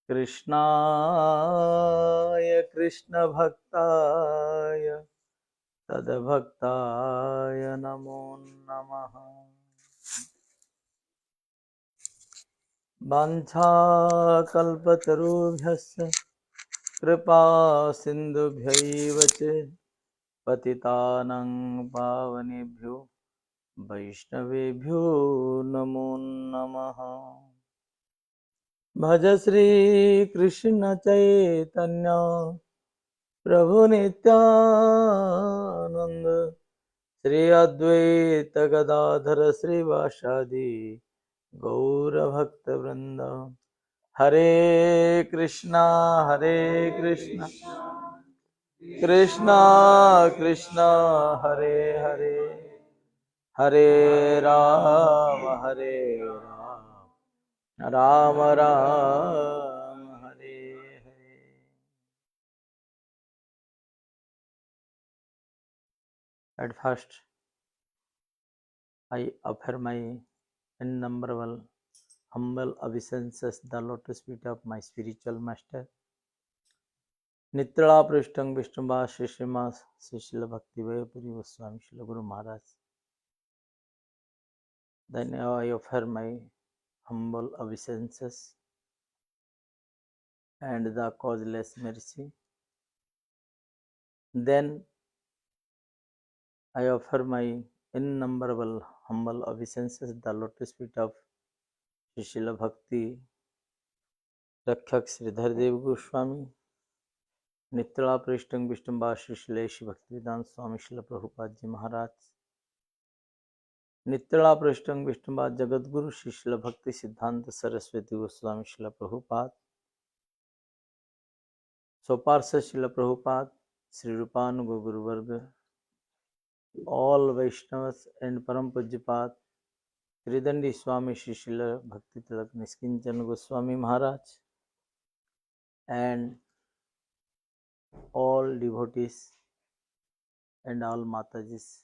कृष्णाय कृष्ण भक्ताय तद्भक्ताय नमो नमः। वाञ्छाकल्पतरुभ्यश्च कृपा सिन्धुभ्यैव च पतितानां पावनेभ्यो वैष्णवेभ्यो नमो नमः। भज श्री कृष्ण चैतन्य प्रभु नित्यानंद श्री अद्वैत गदाधर श्रीवासादि गौर भक्त वृंद। हरे कृष्णा कृष्णा कृष्णा हरे हरे, हरे Ram Ram Ram Hare Hare. At first, I offer my innumerable humble obeisances the lotus feet of my spiritual master, Nitla Prishthang Vishnubha Shishimas Srila Bhakti Vayapuri Goswami Srila Guru Maharaj. Then I offer my humble obeisances and the causeless mercy. Then I offer my innumerable humble obeisances the lotus feet of Srila Bhakti Rakshak Sridhar Dev Goswami, Nitla Prishthang Vishnubha Srila Bhaktivedanta Swami Srila Prabhupada Ji Maharaj, Nitla Prishthang Vishnubha Jagadguru Srila Bhakti Siddhanta Saraswati Goswami Srila Prabhupada, Soparsa Srila Prabhupada, Sri Rupanuga Guru Varga, all Vaishnavas and Param Pujyapat, Tridandi Swami Srila Bhakti Tilak Niskinčan Goswami Maharaj, and all devotees and all Matajis.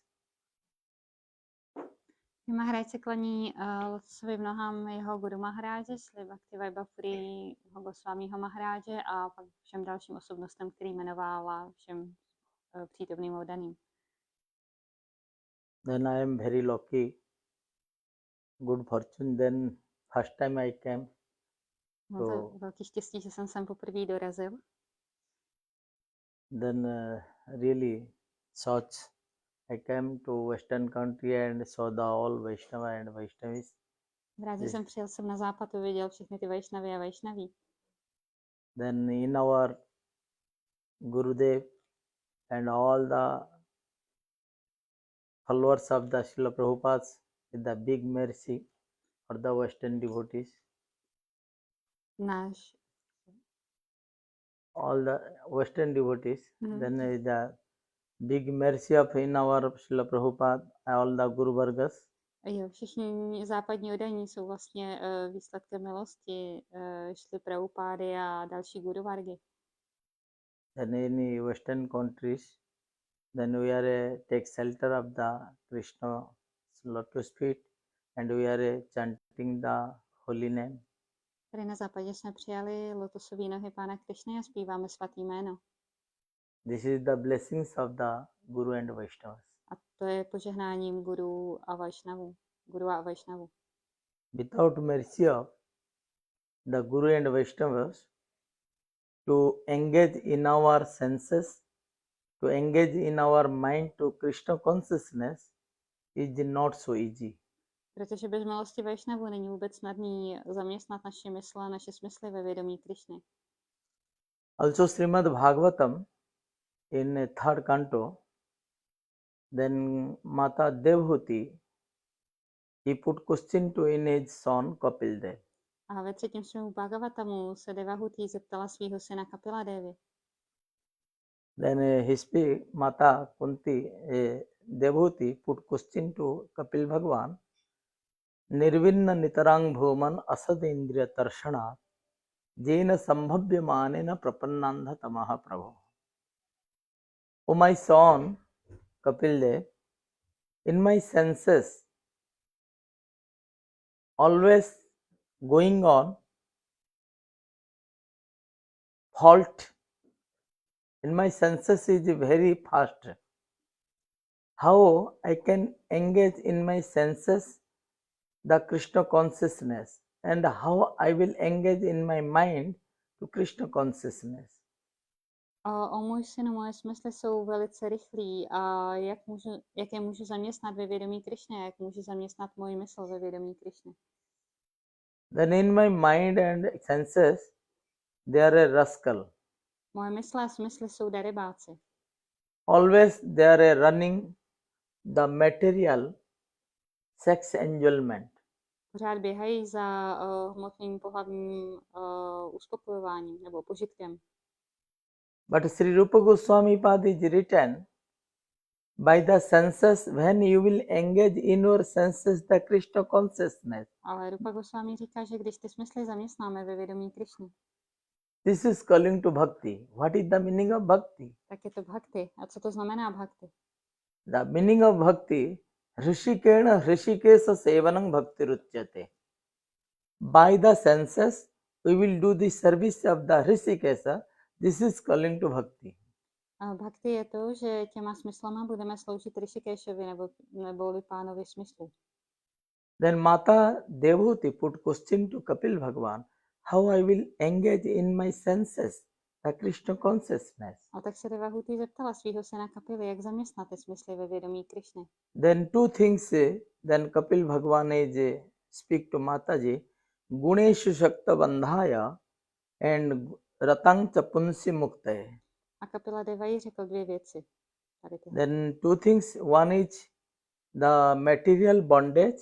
Maharádž se klaní svým nohám jeho guru Maharádže, Sri Bhakti Vaibhapuri Goswamiho Maharádže a pak všem dalším osobnostem, který jmenovala všem přítomným oddaným. Then I am very lucky, good fortune. Then first time I came. Bylo to velký štěstí, že jsem sem poprvé dorazil. Then really such I came to Western country and saw the all Vaishnava and Vaishnavis. Rád, že jsem přijel sem na západ, uviděl všechny ty Vaishnavy a Vaishnaví. Then in our Gurudev and all the followers of the Srila Prabhupada with the big mercy for the Western devotees. All the Western devotees. Then the big mercy of in our Srila Prabhupada, all the Guru Vargas. Jo, všichni západní oddaní jsou vlastně výsledkem milosti Šrily Prabhupády a další Guru Vargy. Then in Western countries, then we are take shelter of the Krishna lotus feet and we are chanting the holy name. Tady na západě jsme přijali lotosové nohy Pána Krišny a zpíváme svatý jméno. This is the blessings of the Guru and Vaishnavas. A to je požehnáním Guru a Vaishnavu. Without mercy of the Guru and Vaishnavas, to engage in our senses, to engage in our mind to Krishna consciousness is not so easy. Protože bez milosti Vaishnavu není vůbec snadný zaměstnat naše mysle a naše smysly ve vědomí Krišny. Also Srimad Bhagavatam in third canto, then Mata Devhuti, he put question to in his son Kapil Dev. A ve třetím svému Bhagavatamu se Devahuti zeptala svého syna Kapila Devy. Then his Mata Kunti Devhuti put question to Kapil Bhagwan, Nirvinna Nitarang Bhuman Asad Indriya Tarshana Jena Sambhavya Manena Prapannandha Tamaha Prabhu. O my son Kapil Dev, in my senses always going on fault in my senses is very fast. How I can engage in my senses the Krishna consciousness, and how I will engage in my mind to Krishna consciousness. O můj synu, moje smysly jsou velice rychlí a jak je můžu zaměstnat ve vědomí Krišny, jak můžu zaměstnat moji mysl ve vědomí Krišny. Then in my mind and senses they are a rascal. Moje mysle a smysly jsou darebáci. Always they are running the material sex enjoyment. Pořád běhají za hmotným pohlavním uspokojováním nebo požitkem. But Sri Rupa Goswami Pad is written, by the senses, when you will engage in your senses the Krishna consciousness. Ale Rupa Goswami říká, že když ty smysly zaměstnáme ve vědomí Krišny, This is calling to bhakti. What is the meaning of bhakti? tak je to bhakti. A co to znamená bhakti? The meaning of bhakti, Hrishikena Hrishikesa Sevanam Bhakti Ruchyate. By the senses, we will do the service of the Hrishikesa. This is calling to bhakti. A bhakti je to, že těma smyslama budeme sloužit Hrishikeshovi neboli pánovi smyslu. Then Mata Devhuti put question to Kapil Bhagwan, how I will engage in my senses the Krishna consciousness. A tak se Devahuti zeptala svého syna Kapily, jak zaměstnat ty smysly ve vědomí Krišny. Then two things, then Kapil Bhagwan is speak to Mataji, Guneshu Shakta Bandhaya and Ratang Chapunsi Muktaye. A Kapila Deva jí řekl dvě věci. Tady ty. Then two things, one is the material bondage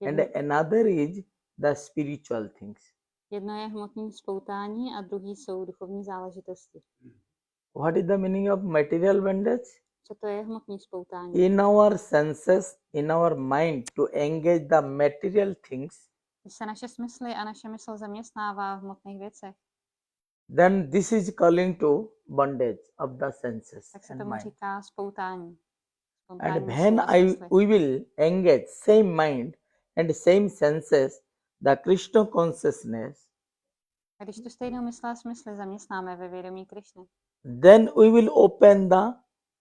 and another is the spiritual things. Jedno je hmotné spoutání a druhý jsou duchovní záležitosti. What is the meaning of material bondage? Co to je hmotné spoutání? In our senses, in our mind, to engage the material things, Když se naše smysly a naše mysl zaměstnává v hmotných věcech, then this is calling to bondage of the senses tak se and tomu mind. říká spoutání. And when we will engage same mind and same senses, the Krishna consciousness, A když tu stejnou mysl a smysly zaměstnáme ve vědomí Krišny, then we will open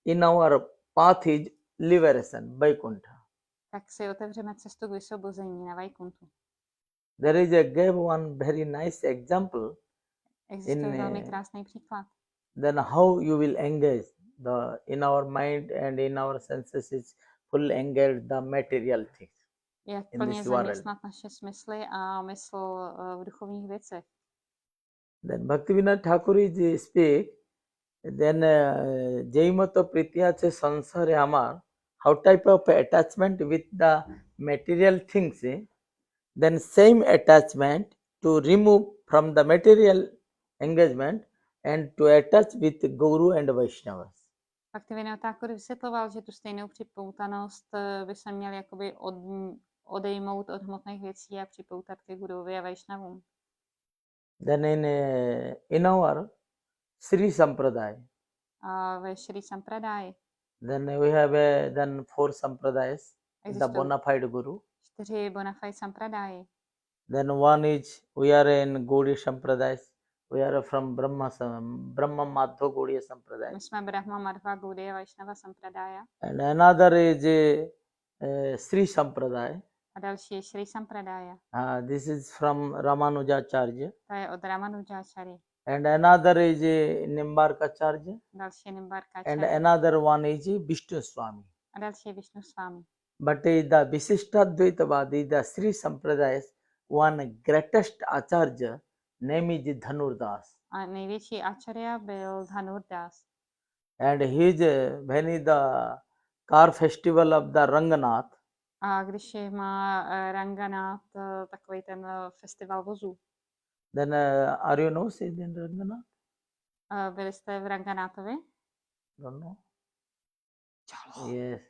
in our path is liberation, Vaikuntha. tak si otevřeme cestu k vysvobození na Vaikuntu. There is gave one very nice example. Existuje velmi krásný příklad. Then how you will engage in our mind and in our senses is full engage the material things. Jak in plně this world. zaměstnat naše smysly a mysl v duchovních věcech. Then Bhaktivinoda Thakur is speak, then Jaimato Prityache Sansare Amar, how type of attachment with the material things, then same attachment to remove from the material engagement and to attach with Guru and Vaishnavas. Bhaktivinoda Thakur vysvětloval, že tu stejnou připoutanost by se měl jakoby odejmout od hmotných věcí a připoutat ke Guruvi a Vaishnavům. Then in our Sri Sampradaya, A ve Šrí Sampradáji then we have then 4 Sampradayas, the existují bona fide Guru. 4 bona fide Sampradáji. Then one is, we are in Gaudiya Sampradayas, we are from Brahma Madhva Gaudiya Sampradaya. My jsme Brahma, Madhva, Gaudiya, Vaishnava Sampradája. And another is Sri Sampradaya. A další je Šrí Sampradája. This is from Ramanujacharya. To je od Ramanujáčary. And another is Nimbarkacharya. Další je And Nimbarkáčary. another one is Vishnu Swami. A další je Višnu Swami. But the Visishtadvaitavadi, the Sri Sampradayas, one greatest Acharya, name is Dhanurdas. A největší acharya byl Dhanurdas. And he is, when the car festival of the Ranganath, A když má Ranganath, takový ten festival vozů. then are you know say then Ranganath? Byli jste v Ranganathovi? Don't know. Yes,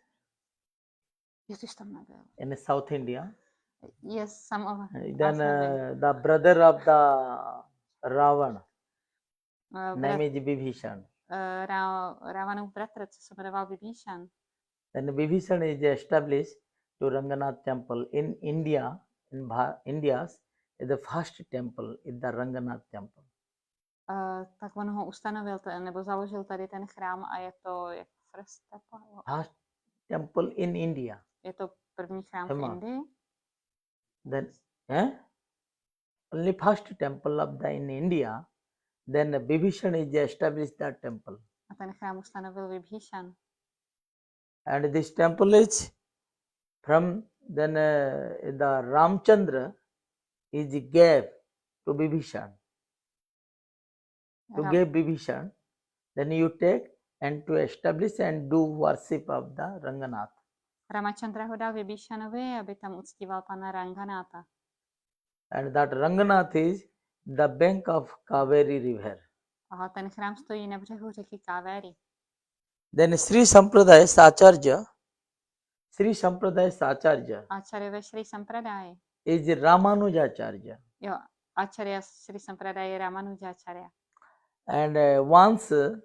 Jo, ty jsi tam nebyl. in South India. Yes, some of Then the brother of the Ravan, name is Vibhishan. Ravanův bratr, co se jmenoval Vibhishan. Then Vibhishan is established to Ranganath temple in India. In India's is the first temple is the Ranganath temple. tak on ho ustanovil, nebo založil tady ten chrám a je to jak first First temple in India. Je to první chrám v Famous. Indii. Then, only first temple of in India. Then Bibhishan is established that temple. A ten chrám ustanovil Vibhíšan. And this temple is from then the Ramchandra is gave to Bibhishan. To give Bibhishan, then you take and to establish and do worship of the Ranganath. Ramachandra ho dal Vibhíšanovi, aby tam uctíval pana Ranganáta. And that Ranganath is the bank of Kaveri river. A ten chrám stojí na břehu řeky Kaveri. Then Sri Sampradaya Sacharya Acharya ve Sri Sampradaji. is Ramanujacharya. Jo, Acharya Sri Sampradaji je Ramanujacharya. And once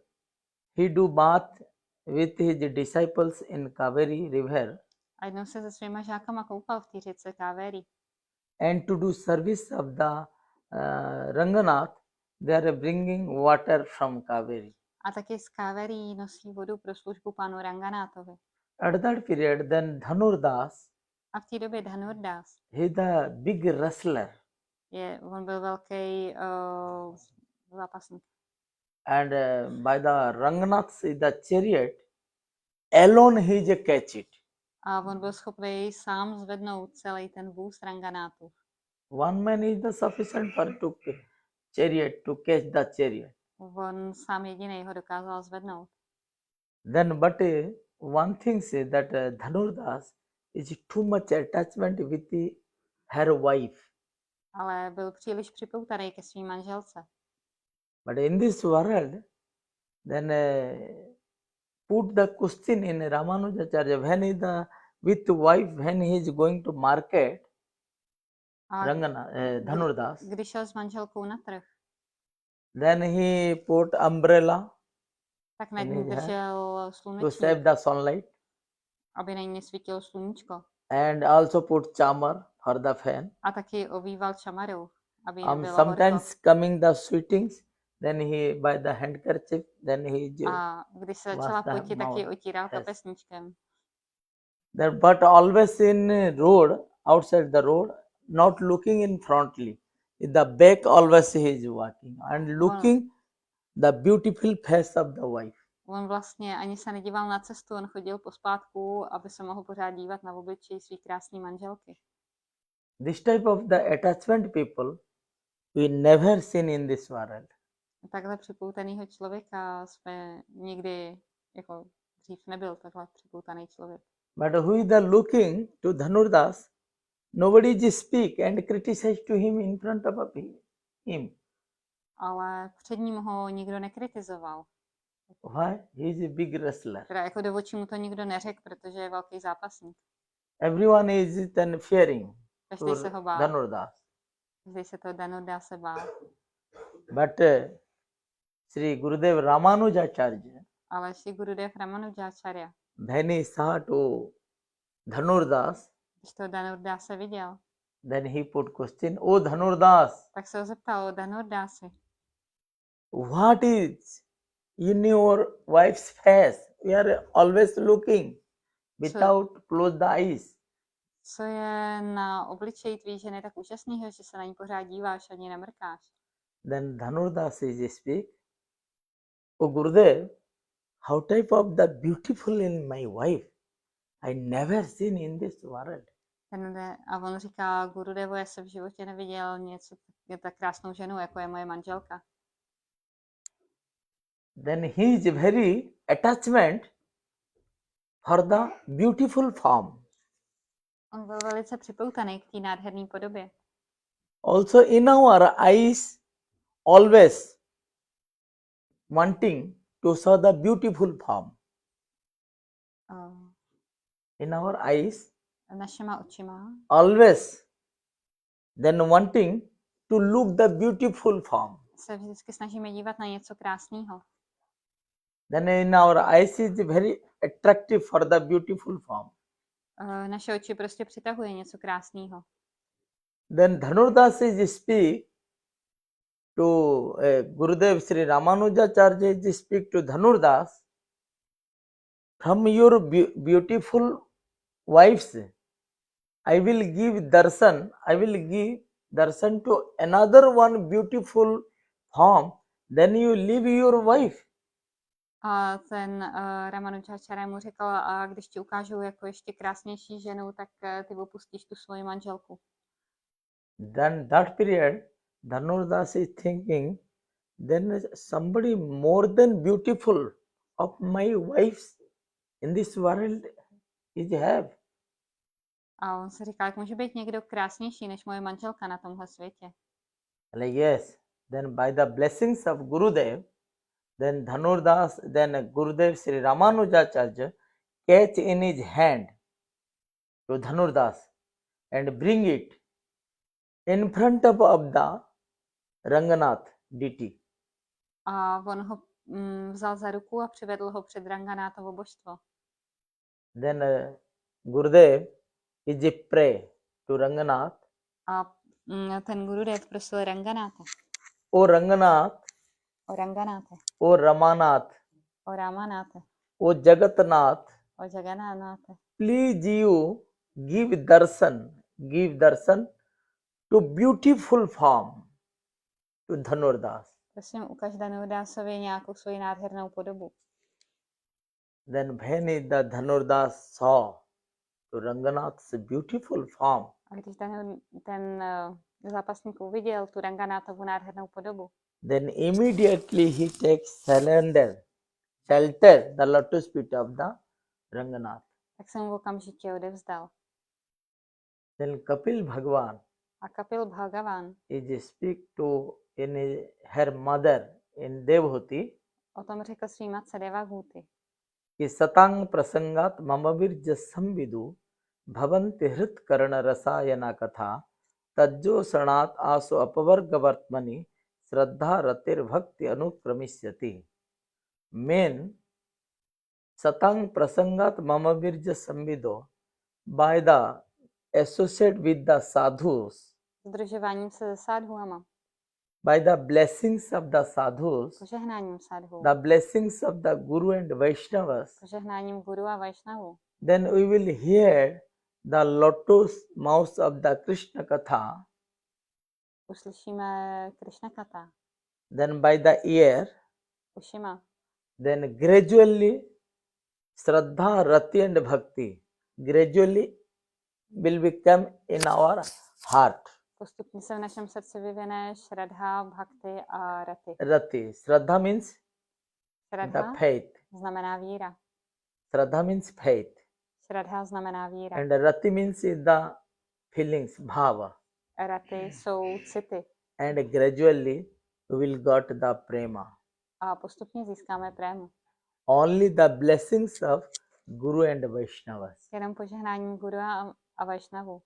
he do bath with his disciples in Kaveri river. A jednou se se svýma žákama koupal v té řece Kaveri. And to do service of the Ranganath, they are bringing water from Kaveri. A taky z Kaveri nosí vodu pro službu panu Ranganátovi. At that period, then Dhanurdas, a v té době Dhanurdas, he is the big wrestler. On byl velký zápasník. And by the Ranganaths is the chariot, alone he is catch it. A on byl schopný sám zvednout celý ten vůz Ranganátu. One man is the sufficient for to chariot to catch the chariot. On sám jediný ho dokázal zvednout. Then, but one thing is that Dhanurdas is too much attachment with her wife. Ale byl příliš připoutaný ke svým manželce. But in this world, then put the question in Ramanujacharya, when is the with wife, when he is going to market, Dhanurdas, když šel s manželkou na trh, then he put umbrella, tak nad ní držel slunečník, to save the sunlight, aby na ní nesvítilo sluníčko. And also put chamar for the fan. A taky ovýval čamarou, aby nebylo sometimes horko. Coming the sweetings, then he by the handkerchief, then he a když se začala potit, taky otíral kapesníčkem. But always in road, outside the road, not looking in frontly. In the back always he is walking and looking the beautiful face of the wife. On vlastně ani se nedíval na cestu, on chodil pospátku, aby se mohl pořád dívat na obličej svý krásné manželky. This type of the attachment people we never seen in this world. Takhle připoutanýho člověka jsme nikdy, jako dřív nebyl takhle připoutaný člověk. But who is the looking to Dhanurdas? Nobody just speak and criticize to him in front of him. Ale před ním ho nikdo nekritizoval. Why? He is a big wrestler. Teda jako do očí mu to nikdo neřekl, protože je velký zápasník. Everyone is then fearing Každý se ho bál. Dhanurdas. Každý se toho Dhanurdas se bál. But Sri Gurudev Ramanujacharya, ale Sri Gurudev Ramanujacharya, when he saw to Dhanurdas, když to Dhanurdas se viděl, then he put question, "Oh Dhanurdas, tak se ho zeptal, Dhanurdasi, what is in your wife's face? We are always looking without close the eyes." Co je na obličeji tvý ženy tak úžasného, že se na ní pořád díváš, ani nemrkáš? Then Dhanurdas is speak, "Oh Gurudev, how type of the beautiful in my wife? I never seen in this world." A on říká, Gurudevo, já jsem v životě neviděl něco tak krásnou ženu, jako je moje manželka. Then he is very attachment for the beautiful form. On byl velice připoutaný k té nádherné podobě. Also in our eyes, always wanting to saw the beautiful form. In our eyes, našima očima, always then wanting to look the beautiful form. Se vždycky snažíme dívat na něco krásného. Then in our eyes is very attractive for the beautiful form. Naše oči prostě přitahuje něco krásného. Then Dhanurdas is speak, to Gurudev Sri Ramanujacharya ji speak to Dhanurdas, from your beautiful wives, I will give darshan to another one beautiful form, then you leave your wife. A ten Ramanujáčarja mu řekl, a když ti ukážu jako ještě krásnější ženu, tak ty opustíš tu svoji manželku. Then that period, Dhanurdas is thinking, then somebody more than beautiful of my wives in this world is have. A on se říká, jak může být někdo krásnější než moje manželka na tomhle světě. Like yes, then by the blessings of Gurudev, then Gurudev Sri Ramanujacharya catch in his hand to Dhanurdas and bring it in front of the Ranganath deity. A on ho vzal za ruku a přivedl ho před Ranganátovo božstvo. Then Gurudev is a pray to Ranganath. A ten Gurudev prosil Ranganáta. O Ranganath, O Ranganáte, O Ramanath, o Ramanáte, O Jagatnath, o Jagannanáte. please you give darshan to beautiful form to Dhanurdas. Prosím, ukaž Dhanurdasovi nějakou svoji nádhernou podobu. Then when the Dhanurdas saw to Ranganath's beautiful form, A když ten zápasník uviděl tu Ranganátovu nádhernou podobu, then immediately he takes shelter the lotus feet of the Ranganath. tak se mu okamžitě odevzdal. Then Kapil Bhagwan A Kapil Bhagavan is speak to her mother in Devhuti, o tom řekl svý matce Devahuti. कि सतांग प्रसंगात ममवीर्य संविदु भवन्ति हृत कर्ण रसायना कथा तज्जो शरणात आसो अपवर्ग वर्तमनि श्रद्धा रतिर भक्ति अनुक्रमिष्यति. Main सतांग प्रसंगात ममवीर्य संविदो, by the associate with the sadhus, Združováním se se sadhuama, by the blessings of the sadhus, požehnáním sadhu, the blessings of the Guru and Vaishnavas, požehnáním Guru a Vaishnavu, then we will hear the lotus mouth of the Krishna Katha. uslyšíme Krishna Katha, Then by the ear, ušima, then gradually Shraddha, Rati and Bhakti gradually will become in our heart. postupně se v našem srdci vyvine Shraddha, Bhakti a Rati. Rati. Shraddha means Shraddha the faith. znamená víra. Shraddha means faith. Shraddha znamená víra. And Rati means the feelings, bhava. Rati jsou city. And gradually we will got the prema. A postupně získáme prému. Only the blessings of Guru and Vaishnavas. Jenom požehnáním Guru a Vaishnavu.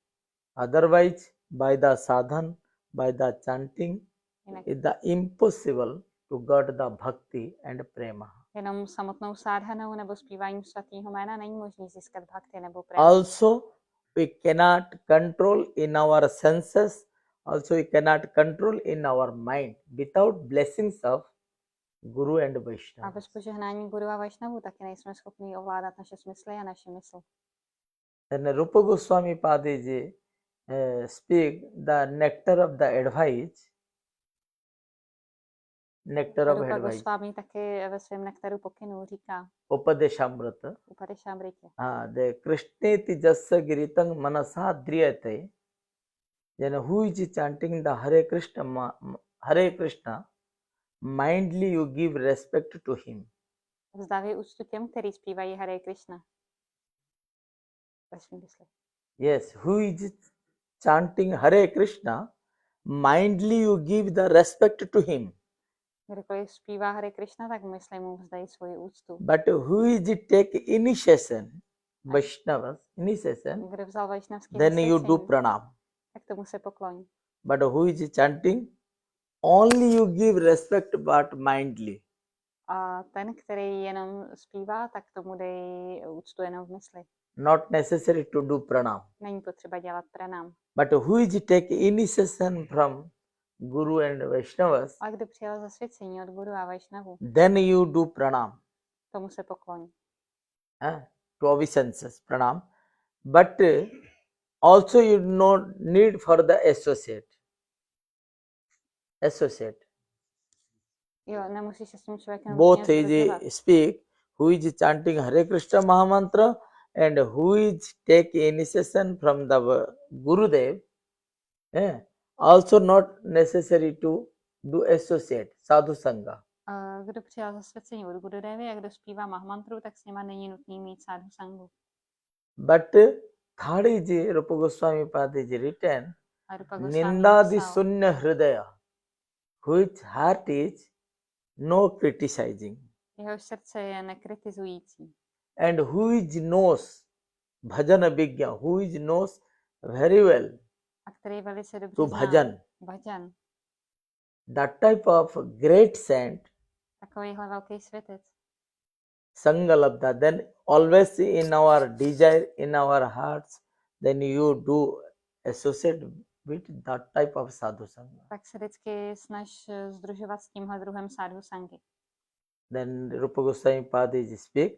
Otherwise, by the sadhan, by the chanting, Jinak it is impossible to get the bhakti and prema. jenom samotnou sádhanou nebo zpíváním svatého jména není možné získat bhakti nebo prému. Also, we cannot control in our senses, also we cannot control in our mind without blessings of Guru and A Vaishnava. bez požehnání Guru a Vaishnavu taky nejsme schopni ovládat naše smysly a naši mysl. Then Rupa Goswami Padiji speak the nectar of the advice. Nectar of Rupa advice. Goswami taky ve svém nektaru pokynů říká Upadeshamrita. Upadeshamritě. The Krishneti Jassa Giritang Manasa Driyate. Then who is chanting the Hare Krishna, mindly you give respect to him. Vzdávají úctu těm, kteří zpívají Hare Krishna. Yes, who is chanting Hare Krishna, mindly you give the respect to him. Kdokoliv zpívá Hare Krishna, tak mysli mu vzdají svoji úctu. But who is take initiation, Vaishnavas, initiation, Kdo vzal vaishnavský then you do vysvěcení, pranam. tak tomu se pokloň. But who is chanting, only you give respect but mindly. A ten, který jenom zpívá, tak tomu dej úctu jenom v mysli. Not necessary to do pranam. Není potřeba dělat pranam. But who is take initiation from Guru and Vaishnavas, A kdo přijal zasvěcení od guru a Vaishnavu, then you do pranam, tomu se pokloní. to obeisances, pranam. But also you no need for the associate. Jo, nemusíš se s tím člověkem Both nutně sdružovat. speak who is chanting Hare Krishna Mahamantra and who is take initiation from the Gurudev. Also not necessary to do associate, sadhu sangha. Kdo přijal zasvěcení od Gurudevy a kdo zpívá Mahamantru, tak s nima není nutný mít sadhu sangu. But third is Rupa Goswami Pad is written, A Rupa Goswami Nindadi napsal, Sunya Hridaya, which heart is no criticizing. jehož srdce je nekritizující. And who is knows bhajana vigya, who is knows very well A který velice dobře to zná bhajan. That type of great saint, Takovýhle velký světec. Sangalabdha, then always in our desire, in our hearts, then you do associate with that type of sadhu sangha. Tak se vždycky snaž sdružovat s tímhle druhem sadhu sangy. Then Rupa Goswami Pad is speak,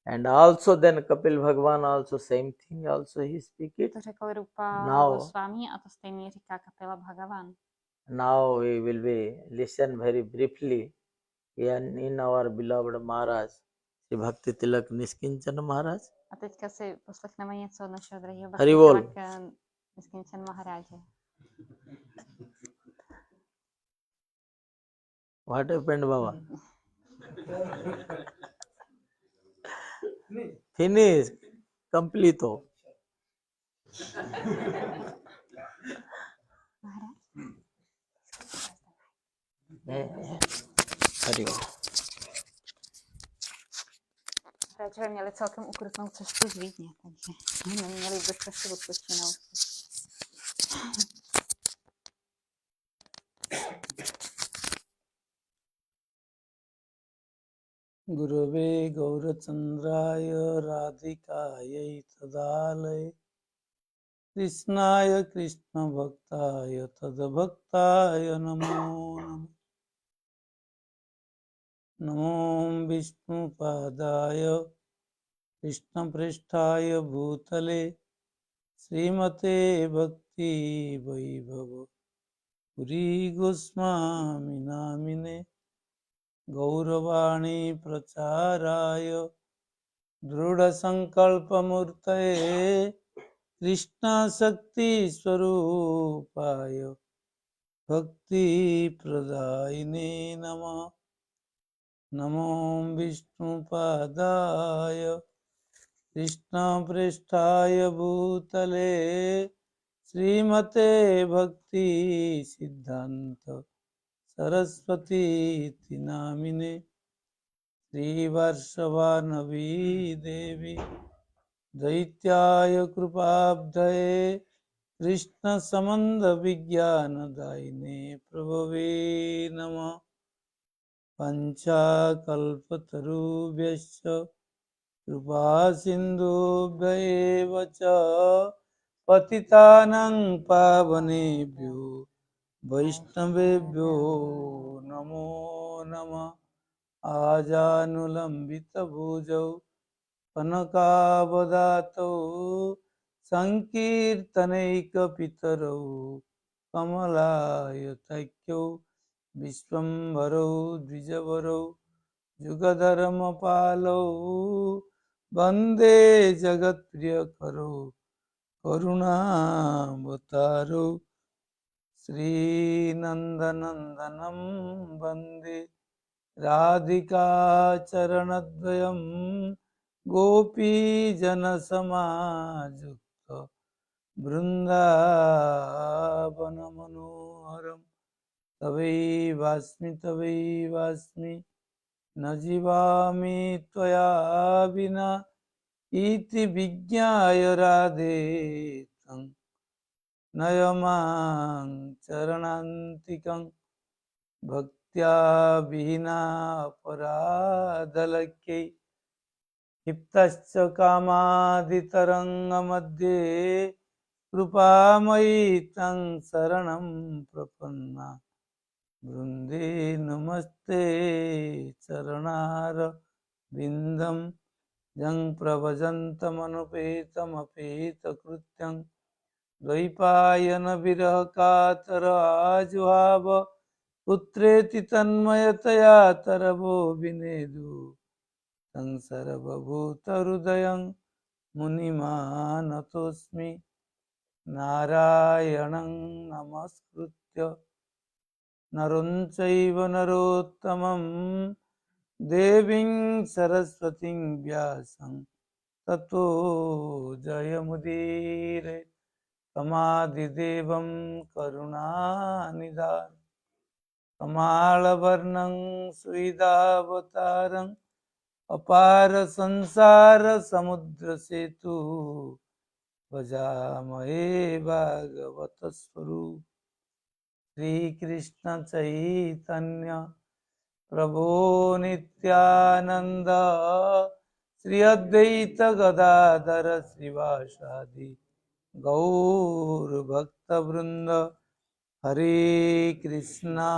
and also then Kapil Bhagwan also same thing, also he speak it. To řekl Rupa Now- Goswami a to stejný říká Kapila Bhagavan. Now we will be listen very briefly in our beloved Maharaj, Shri Bhakti Tilak Niskinčan Maharaj. A teďka si poslechneme něco od našeho drahého Hari bol. Tilak Niskinčan Maharádže. What happened, Baba? Finish, complete. Hari bol. Maharádžové měli celkem ukrutnou cestu z Vídně, takže neměli vůbec času odpočinout. गुरवे गौरचंद्राय राधिकायै तदालय कृष्णाय कृष्णभक्ताय तद्भक्ताय नमो नमः। नमो विष्णुपादाय कृष्णपृष्ठाय भूतले श्रीमते भक्ति वैभव पुरी गोस्वामी नामिने गौरवाणी प्रचाराय दृढसंकल्पमूर्तये कृष्णाशक्ति स्वरूपाय भक्तिप्रदायिने नमः। नमो विष्णुपादाय कृष्णपृष्ठाय भूतले श्रीमते भक्ति सिद्धान्त सरस्वती नामिने श्रीवर्षवानवी देवी दैत्याय कृपाब्धये कृष्ण संबंध विज्ञानदायिने प्रभवे नमः। पंचाकल्पतरुभ्यश्च कृपा सिन्धुभ्यैव च पतितानां पावनेभ्यो वैष्णवेभ्यो नमो नमः। आजानुलम्बितभुजौ कनकावदातौ संकीर्तनैकपितरौ कमलायतैक्यौ विश्वम्भरौ द्विजवरौ जुगधर्मपालौ वन्दे जगत्प्रियकरौ करुणावतारौ श्रीनन्दनन्दनं वन्दे राधिका चरणद्वयं गोपीजनसमायुक्त बृन्दावनमनोहरं तवैवास्मि न जीवामि त्वया विना इति विज्ञाय राधे त्वं नयमां चरणान्तिकं भक्त्या विहीना अपराधलक्ष्यै क्षिप्तश्च कामादितरङ्गमध्ये कृपामयी तं शरणं प्रपन्ना वृन्दे नमस्ते चरणार विन्दं जं प्रभजन्तमनुपेतमपेतकृत्यं द्वैपायन विरह कातर आजुहाव पुत्रेति तन्मयतया तरवो विनेदु तं सर्वभूतहृदयं मुनिमानतोऽस्मि नारायणं नमस्कृत्य नरं चैव नरोत्तमं देवीं सरस्वतीं व्यासं ततो जयमुदीरये तमादिदेवं करुणानिधानं कमालवर्णं सुविधावतारम् अपार संसार समुद्र सेतु भजामहे भागवत स्वरूप श्री कृष्ण चैतन्य प्रभो नित्यानंद श्री अद्वैत गदाधर श्रीवासादि गौर भक्त वृंद हरे Krishna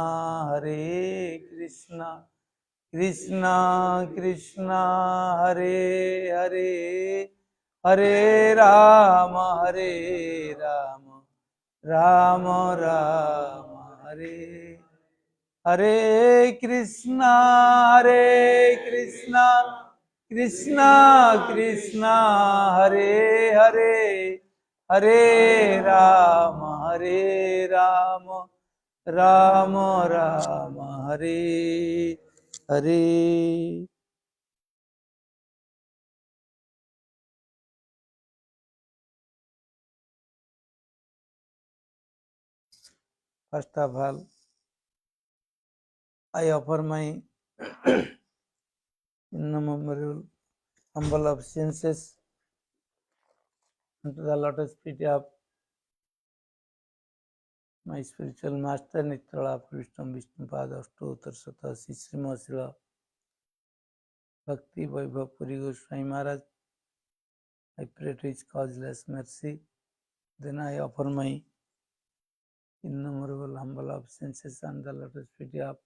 Krishna Krishna Hare Hare Hare Ram Ram Ram Hare Hare Krishna Krishna Krishna Hare Hare Hare Ram Ram Ram Hare Hare. First of all, I offer my innumerable humble obeisances unto the lotus feet of my spiritual master Nitrala Prishtam Vishnupad Ashtotar Satasi Srimasila Bhakti Vaibhav Puri Goswami Maharaj. I pray to his causeless mercy. Then I offer my innumerable humble obeisances on the lotus feet of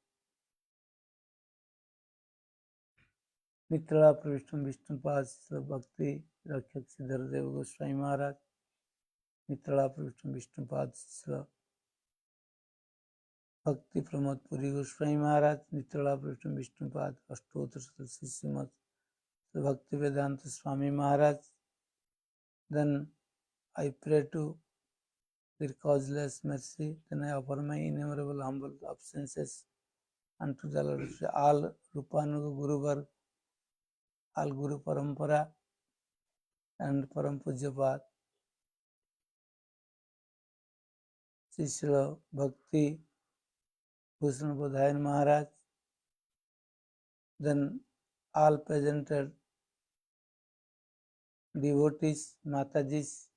Nitrala Prishtam Vishnupad Bhakti Rakshak Siddhardev Goswami Maharaj. Nitrala Prishtam Vishnupad Bhakti Pramod Puri Goswami Maharaj. Nitrala Prishtam Vishnupad Ashtotar Satasi Srimad Bhakti Vedanta Swami Maharaj. Then I pray to their causeless mercy. Then I offer my innumerable humble obeisances unto the Lord, all Rupanuga Guru Varg, all Guru Parampara, and Param Pujyapad, Srila Bhakti Bhushan Bodhayan Maharaj. Then all presented devotees, Matajis,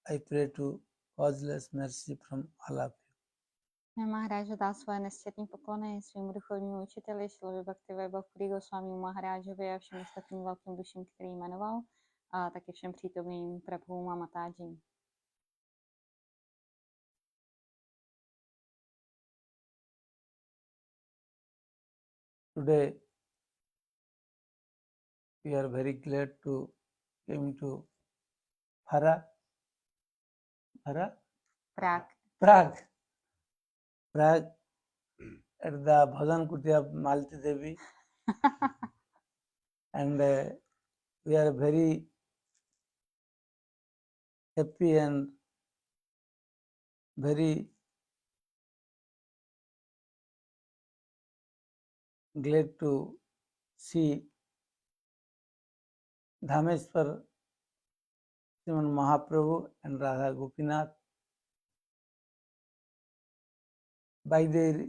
I pray to causeless mercy from all of you. Maharádž dá svoje nesčetné poklony svým duchovnímu učiteli, Šrilovi Bhakti Vaibhav Puri Goswami Maharádžovi a všem ostatním velkým duším, který jmenoval, a taky všem přítomným prabhům a matážím. Today, we are very glad to come to Prague at the Bhajan Kuti of Malti Devi. And we are very happy and very glad to see Dhameshwar Sriman Mahaprabhu and Radha Gopinath. By their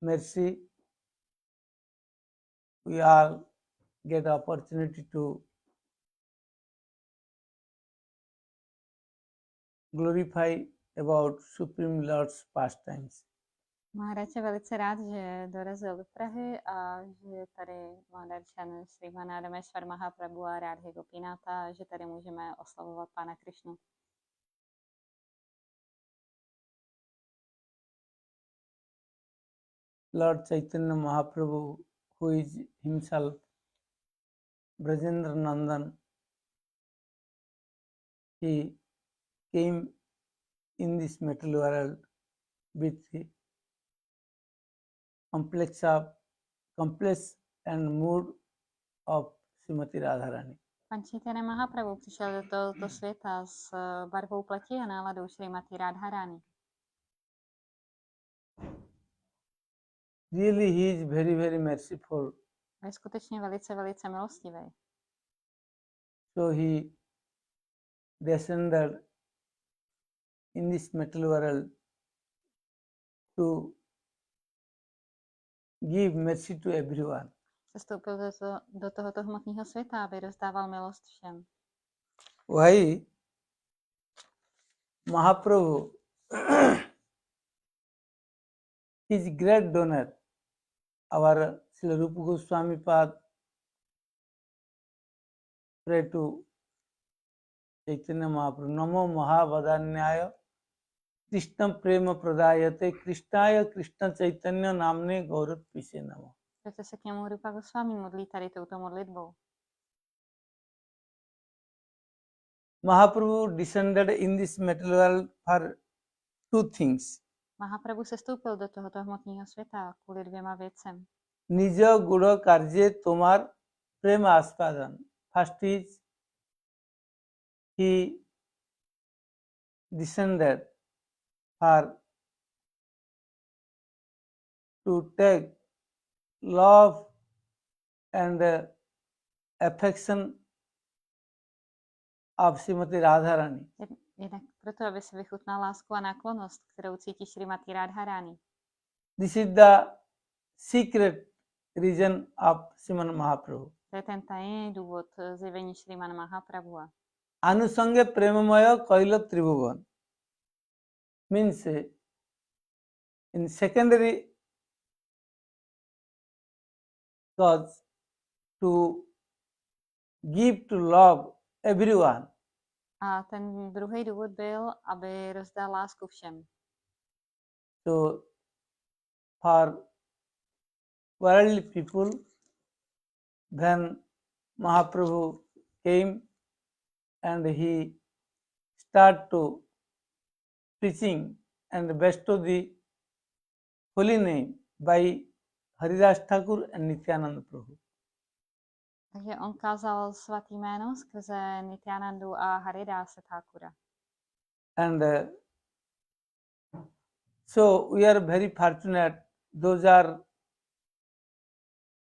mercy, we all get opportunity to glorify about Supreme Lord's pastimes. Maharádž je velice rád, že dorazil do Prahy a že tady Maharádžan Šrípád Dhameshwar Mahaprabhu a Rádhy Gopinata, že tady můžeme oslavovat Pána Krišnu. Lord Chaitanya Mahaprabhu, who is himself Brajendra Nandan, he came in this material world with the complex and mood of Srimati Radharani. Pan Chaitanya Mahaprabhu přišel do tohoto světa s barvou pleti a náladou Šrímati Radharani. Really, he is very, very merciful. Je skutečně velice, velice milostivý. So he descended in this material world to give mercy to everyone. Sestoupil do tohoto hmotného světa, aby rozdával milost všem. Why Mahaprabhu is great donor. Our Srila Rupa Goswami Pad pray to Chaitanya Mahaprabhu, Namo Mahavadanyaya Krishnam Prema Pradayate Krishnaya Krishna Chaitanya Namne Gaurat Pise Namo. Proto se k němu Rupa Goswami modlí tady touto modlitbou. Mahaprabhu descended in this material world for two things. Mahaprabhu sestoupil do tohoto hmotného světa kvůli dvěma věcem. Nija Gura Karje Tomar Prema Aspadan. First is he descended to take love and affection of Srimati Radharani. Jednak proto, aby si vychutnal lásku a náklonnost, kterou cítí Šrímati Radharani. This is the secret reason of Sriman Mahaprabhu. To je ten tajný důvod zjevení Šrímana Mahaprabhua. Anusange Premamaya Kaila Tribhuvan means in secondary cause to give to love everyone. A ten druhý důvod byl, aby rozdal lásku všem. So for worldly people, then Mahaprabhu came and he started to preaching and bestow the holy name by Haridas Thakur and Nityananda Prabhu. Takže on kázal svatý jméno skrze Nityanandu a Haridase Thakura. And so we are very fortunate, those are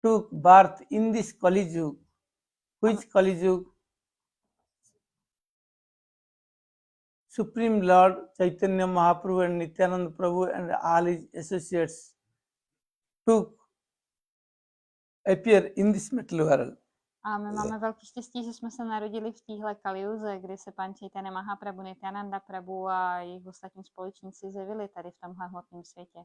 took birth in this Kali Yuga. Which Kali Yuga? Supreme Lord Chaitanya Mahaprabhu and Nityananda Prabhu and all his associates appear in this material world. A my máme velký štěstí, že jsme se narodili v téhle kaliuze, kdy se pan Chaitanya Mahaprabhu, Nityananda Prabhu a jejich ostatní společníci zjevili tady v tomhle hmotném světě.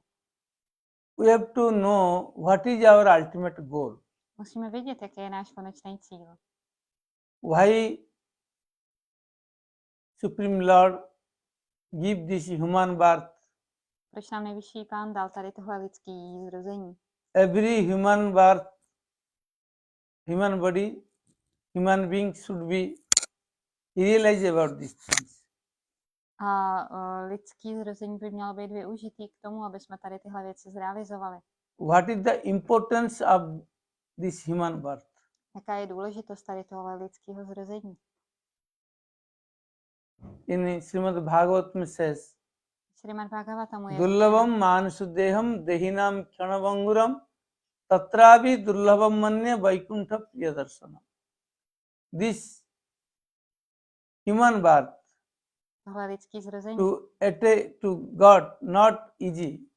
We have to know what is our ultimate goal. Musíme vědět, jaký je náš konečný cíl. Why Supreme Lord give this human birth? Proč nám nejvyšší pán dal tady tohle lidský zrození? Every human birth, human body, human being should be realize about these things. A lidský zrození by mělo být využitý k tomu, aby jsme tady tyhle věci zrealizovali. What is the importance of this human birth? Jaká je důležitost tady tohle lidského zrození? In Srimad Bhagavatam says, Srimad Bhagavatamu je Dullabam manusudeham dehinam kshanavanguram tatravi dullabam manye vaikuntha priyadarsana. This human birth tohle lidský zrození to God not easy.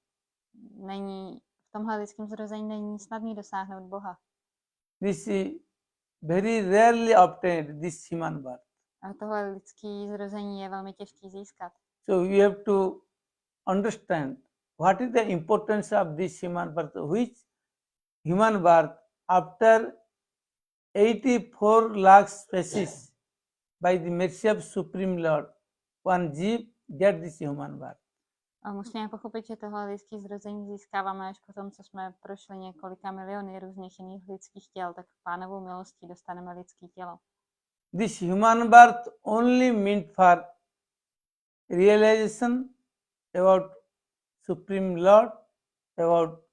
V tomhle lidském zrození není snadný dosáhnout Boha. This is very rarely obtained, this human birth. A tohle lidský zrození je velmi těžký získat. So you have to understand what is the importance of this human birth, which human birth after 84 lakh species by the mercy of Supreme Lord, one jeev get this human birth. A musíme pochopit, že tohle lidské zrození získáváme až potom, co jsme prošli několika miliony různých jiných lidských těl, tak Pánovou milostí dostaneme lidské tělo. This human birth only meant for realization about Supreme Lord, about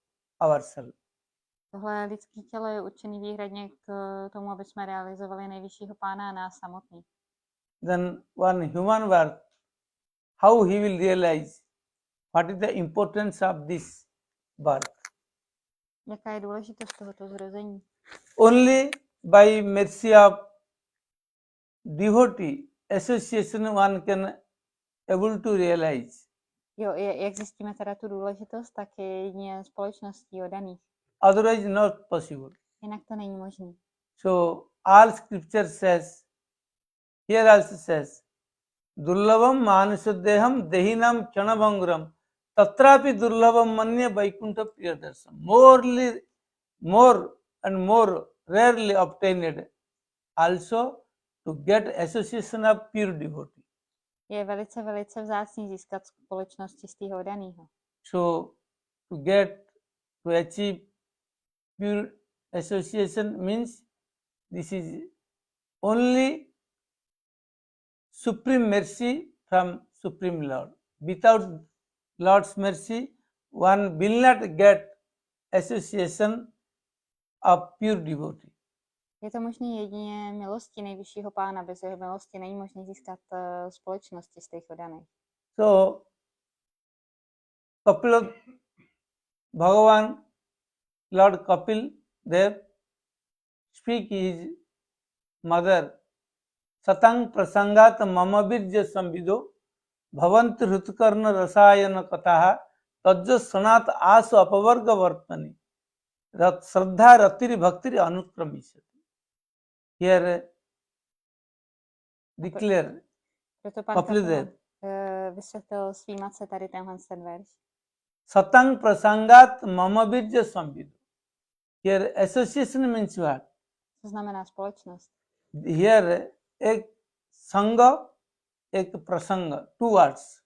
ourselves. Tohle lidské tělo je určené výhradně k tomu, aby jsme realizovali nejvyššího Pána a nás samotný. Then one human birth, how he will realize what is the importance of this birth? Jaká je důležitost tohoto zrození? Only by mercy of devotee association one can able to realize. Jo, jak zjistíme teda tu důležitost, tak je jedině společností oddaných. Otherwise not possible. Jinak to není možné. So all scripture says, here also says, Durlabam Manusudeham Dehinam Chanabhanguram Tatrapi Durlabam Manya Vaikuntha Priyadarsam. More and more rarely obtained. Also to get association of pure devotee. Je velice, velice vzácný získat společnost čistého oddaného. So to achieve pure association means this is only supreme mercy from Supreme Lord. Without Lord's mercy, one will not get association of pure devotee. Je to možné jedině milostí nejvyššího Pána. Bez jeho milosti není možné získat společnost čistých oddaných. So, Kapil Bhagavan, Lord Kapil Dev, speak his mother, Satang Prasangat Mamabirja Sambido, Bhavant Hrutkarna Rasayana Kataha, Tajja Sanat Asu Apavarga Vartani, Shraddha Ratiri Bhaktiri Anukramisati. Here declare Proto pan Kapil Kapil Dev. Vysvětlil svý matce tady tenhle ten verš. Satang Prasangat Mamabirja Sambido. Here association means what? Co znamená společnost? Here ek sanga, ek prasanga, two words.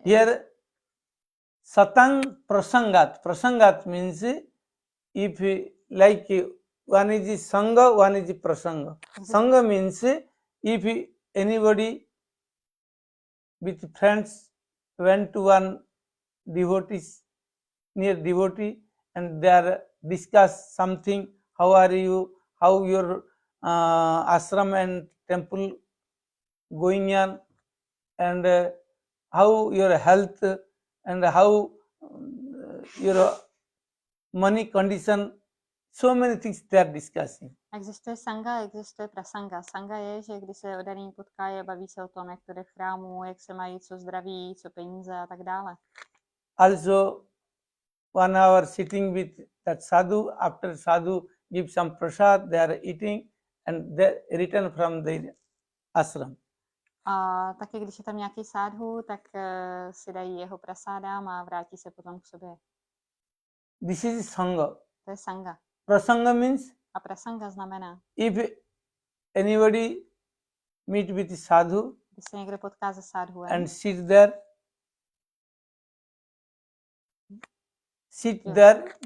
Here Satang Prasangat. Prasangat means if like one is sanga, one is prasanga. Sanga means if anybody with friends went to one near devotee and they discuss something, how are you, how your ashram and temple going on, and how your health and how your money condition, so many things they are discussing. Existuje sanga, existuje prasanga. Sanga je, že když se oddaný potkají a baví se o tom, jak to jde v chrámu, jak se mají, co zdraví, co peníze a tak dále. Also 1 hour sitting with that sadhu, after sadhu give some prasad, they are eating and they return from their ashram. A taky, když je tam nějaký sádhu, tak si dají jeho prasádám a vrátí se potom k sobě. This is sanga. To je sanga. Prasanga means A prasanga znamená, if anybody meet with sadhu když se někdo potká se sádhuem and sit there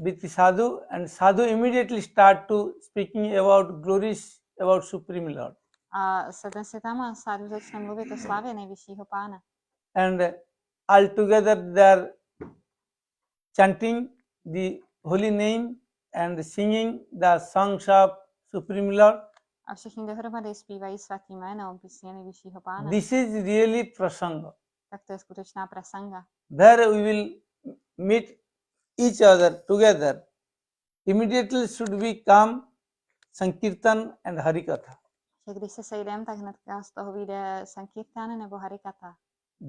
with sadhu, and sadhu immediately start to speaking about glories about Supreme Lord. a sedne si tam a sádhu začne mluvit o slávě nejvyššího Pána. And all together they are chanting the holy name and singing the songs of Supreme Lord. A všichni dohromady zpívají svatý jméno, písně nejvyššího Pána. This is really prasanga. Tak to je skutečná prasanga. There we will meet each other together. Immediately should we come Sankirtan and Harikatha. Že když se sejdeme, tak hnedka z toho vyjde Sankirtan nebo Harikatha.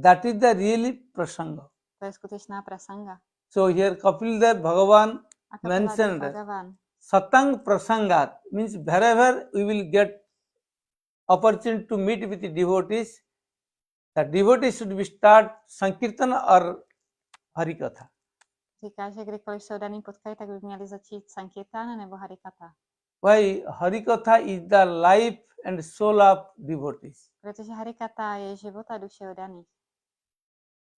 That is the really prasanga. To je skutečná prasanga. So here Kapil Dev Bhagavan A Kapila mentioned Bhagavan Satang Prasangat means wherever we will get opportunity to meet with the devotees, the devotees should be start Sankirtan or Harikatha. říká, že kdykoliv se oddaný potkají, tak by měli začít Sankirtan nebo Harikatha. Why? Harikatha is the life and soul of devotees. Protože Harikatha je život a duše oddaných.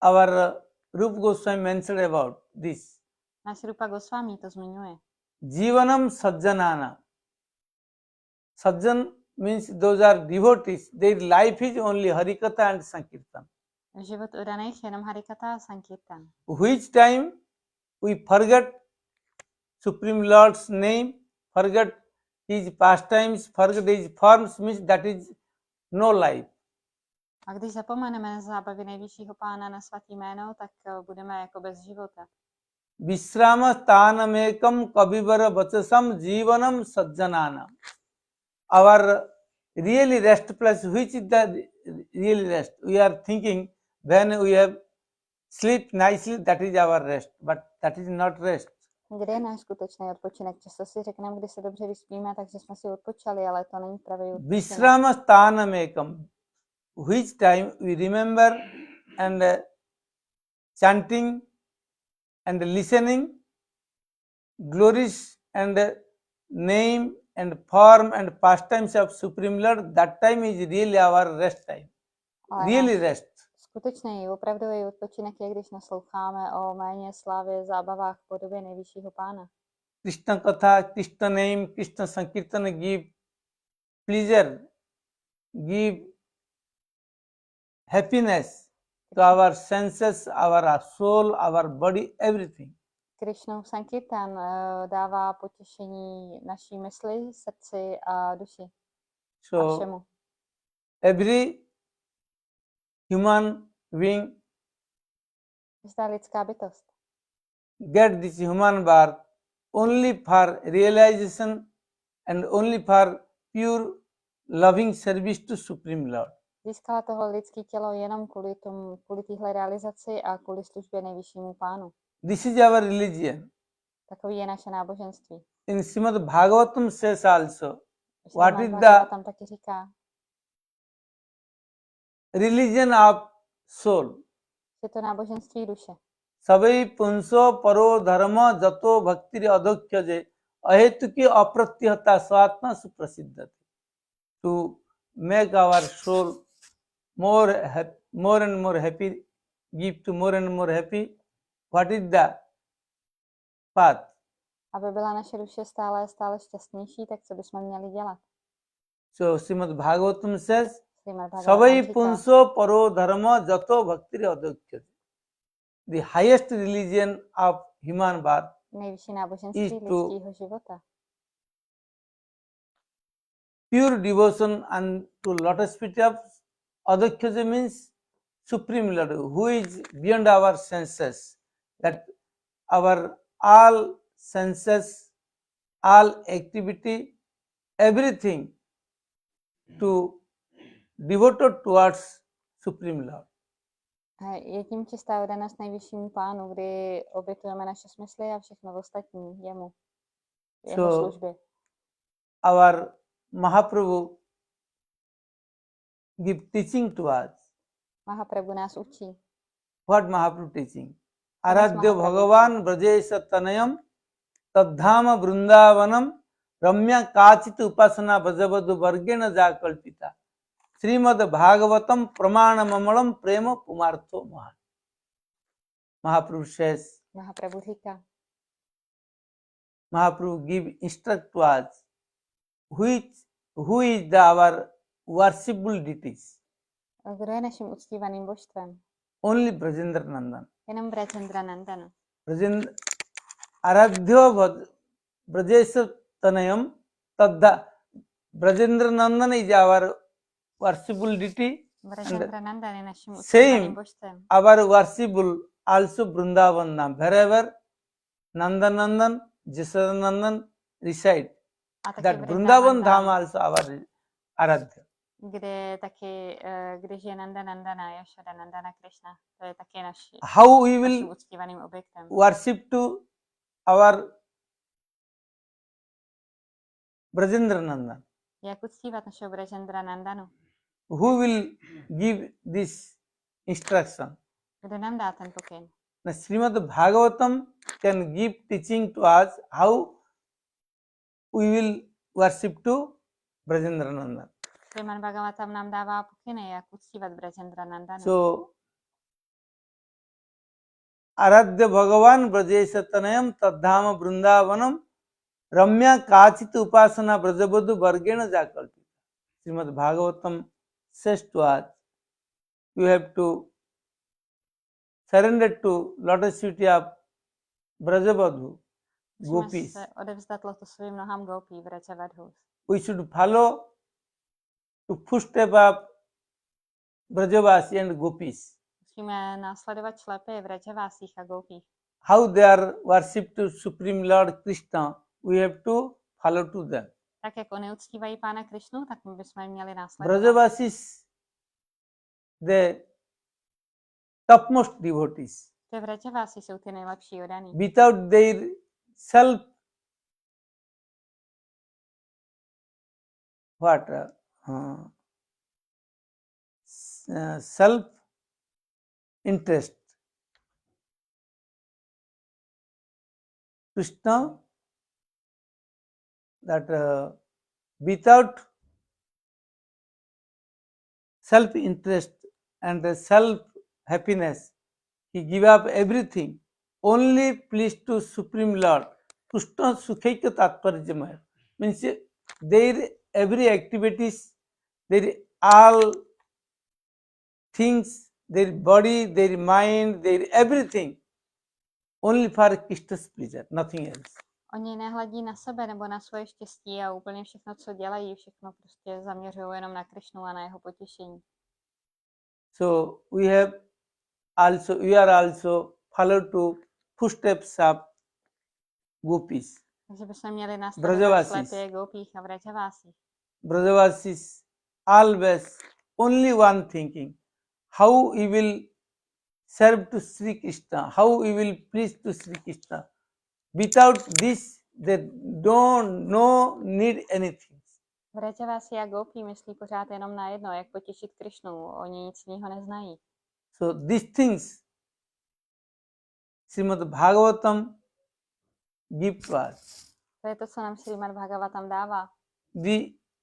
Our Rupa Goswami mentioned about this. Náš Rupa Goswami to zmiňuje. Jivanam sajjanana. Sajjan means those are devotees. Their life is only Harikatha and Sankirtan. Život udaných jenom Harikata a Sankirtan. Which time we forget Supreme Lord's name, forget his pastimes, forget his forms, means that is no life. A když zapomeneme na zábavy nejvyššího pána, na svatý jméno, tak budeme jako bez života. Vishrama sthanamekam kabivara vachasam jivanam sajjanana. Our really rest place, which is the really rest? We are thinking when we have sleep nicely, that is our rest, but that is not rest. Kde je náš skutečný odpočinek? Často si řekneme, když se dobře vyspíme, takže jsme si odpočali, ale to není pravý odpočinek. Vishrama sthanamekam. Which time we remember and chanting and listening glories and name and form and pastimes of Supreme Lord, that time is really our rest time. Really rest. Skutečný, opravdový odpočinek je, když nasloucháme o méně slávě, zábavách v podobě nejvyššího pána. Krishna Katha, Krishna name, Krishna Sankirtan give pleasure, give happiness to our senses, our soul, our body, everything. Krishnův Sankirtan dává potěšení naší mysli, srdci a duši. A So všemu. every human being Každá lidská bytost get this human birth only for realization and only for pure loving service to Supreme Lord. získala toho lidské tělo jenom kvůli téhle realizaci a kvůli službě nejvyššímu pánu. This is our religion. Takový je naše náboženství. In Srimad Bhagavatam says also, what is Tam taky říká, religion of soul. že to náboženství duše. Savai punso paro dharma jato bhaktir adokyaje ahetuki apratyahata swatma suprasiddhati. To make our soul more and more happy, give to more and more happy. What is the path? Aby byla naše duše stále šťastnější, tak co bychom měli dělat? So Srimad Bhagavatam says, Srimad Bhagavatam Savai říká, punso paro dharma jato bhaktir adokyaje. The highest religion of human birth nejvyšší náboženství is to lidského života. pure devotion and to lotus feet of Adakyaja means Supreme Lord, who is beyond our senses. That our all senses, all activity, everything to devoted towards Supreme Lord. Je tím čistá oddanost nejvyššímu pánu, kdy obětujeme naše smysly a všechno ostatní jemu, jeho služby. Our Mahaprabhu give teaching to us. Mahaprabhu nás učí. What Mahaprabhu teaching? Aradhya Bhagavan Brajesha Tanayam Tadhama Vrindavanam Ramya Kachit Upasana Bhajavadu Vargena Jakalpita Srimad Bhagavatam Pramana Mamalam Prema Pumartho Mahan. Mahaprabhu says, Mahaprabhu říká, Mahaprabhu give instruct to us who is our worshipable deities. kdo je naším uctívaným božstvem? Only Brajendra Nandan. Jenom Brajendra Nandana. Aradhya Brajesha Tanayam Tadha. Brajendra Nandan is our worshipable deity. Brajendra Nandan je naším uctívaným božstvem. Our worshipable also Vrindavan Nam. Wherever Nandanandan, Jasodanandan reside. That Vrindavan Dham also our Aradhya. Kde taky, když je Nanda Nandana, Yashoda Nandana Krishna, to je taky How we will naším uctívaným objektem. worship to our Brajendra Nandan? Jak uctívat našeho Brajendra Nandanu? Who will give this instruction? Kdo nám dá ten pokyn? The Srimad Bhagavatam can give teaching to us how we will worship to Brajendra Nandan. Srimad Bhagavatam nám dává pokyny, jak uctívat Brajendra Nandanu. So आराध्य भगवान ब्रजेशतनयम तद्धाम वृंदावनम रम्या काचित उपासना ब्रजबधु वर्गेण जाकल्पिता. Srimad Bhagavatam says to us, you have to surrender to lotus feet of Brajabadhu, Musíme gopis. se odevzdat lotusovým nohám gopí v Rajavadhu. We should follow to footstep of Brajavasi and gopis. Musíme následovat šlepy v Rajavásích a gopích. How they are worshipped to Supreme Lord Krishna, we have to follow to them. Tak jak oni uctívají Pána Krišnu, tak my bychom měli následovat. Brajavasis, the topmost devotees. Ty v Rajavásí jsou ty nejlepší odaný. Without their self, self interest, Krishna, that without self interest and self happiness, he give up everything, only please to Supreme Lord. Krishna Sukhaika Tatparjamaya means their every activities, their all things, their body, their mind, their everything, only for Krishna's pleasure, nothing else. Oni nehledí na sebe nebo na svoje štěstí a úplně všechno, co dělají, všechno prostě zaměřují jenom na Krišnu a na jeho potěšení. So we are also follow to footsteps of gopis. Takže bychom měli následovat Brajavasis. šlepy gopích a v Rajavásích. Brajavasis always only one thinking, how we will serve to Sri Krishna, how we will please to Sri Krishna. Without this, they don't need anything. V Rajavásí a gopí myslí pořád jenom na jedno, jak potěšit Krišnu. Oni nic jiného neznají. So these things, Srimad Bhagavatam give to us. To je to, co nám Šrímad Bhagavatam dává. The